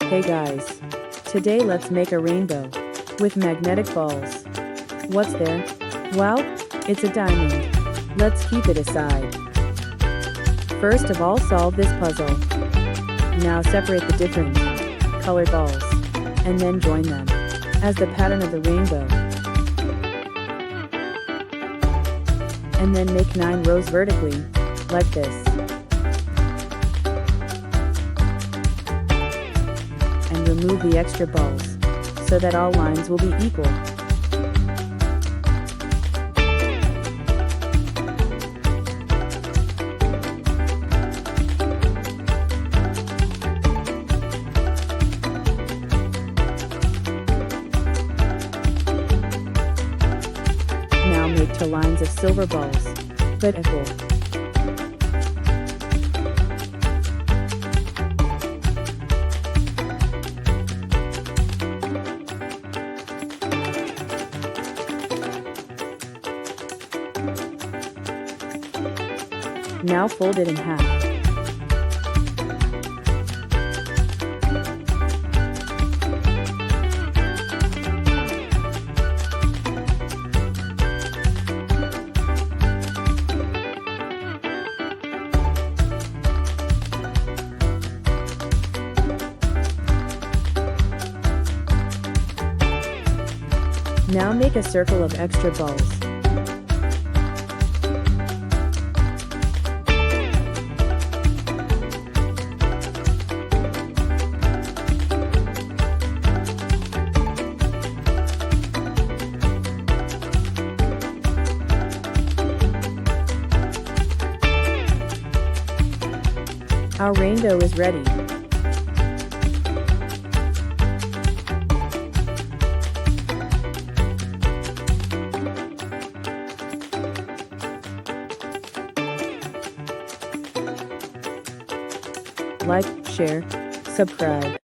Hey guys. Today let's make a rainbow with magnetic balls. What's there? Wow, it's a diamond. Let's keep it aside. First of all, solve this puzzle. Now separate the different colored balls and then join them as the pattern of the rainbow. And then make 9 rows vertically, like this. And remove the extra balls, so that all lines will be equal. Now make 2 lines of silver balls, but equal. Now fold it in half. Now make a circle of extra balls. Our rainbow is ready. Like, share, subscribe.